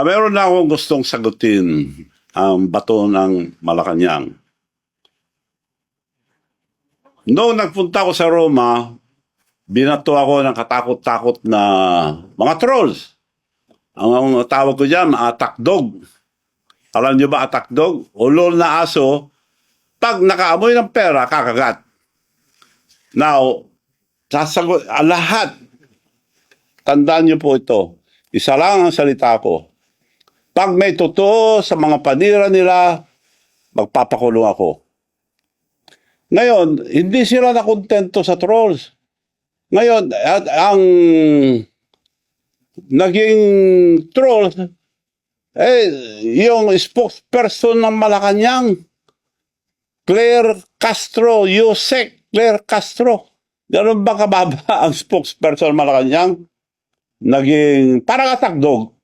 Meron na akong gustong sagutin ang bato ng Malacanang. Noong nagpunta ako sa Roma, binato ako ng katakot-takot na mga trolls. Ang tawag ko dyan, attack dog. Alam niyo ba attack dog? Ulol na aso, pag nakaamoy ng pera, kakagat. Now, sasagot, lahat, tandaan niyo po ito, isa lang ang salita ko. Pag may totoo sa mga panira nila, magpapakulong ako. Ngayon, hindi sila nakontento sa trolls. Ngayon, ang naging trolls, yung spokesperson ng Malacanang, Claire Castro, Yusek Claire Castro. Ganun ba kababa ang spokesperson ng Malacanang? Naging parang attack dog.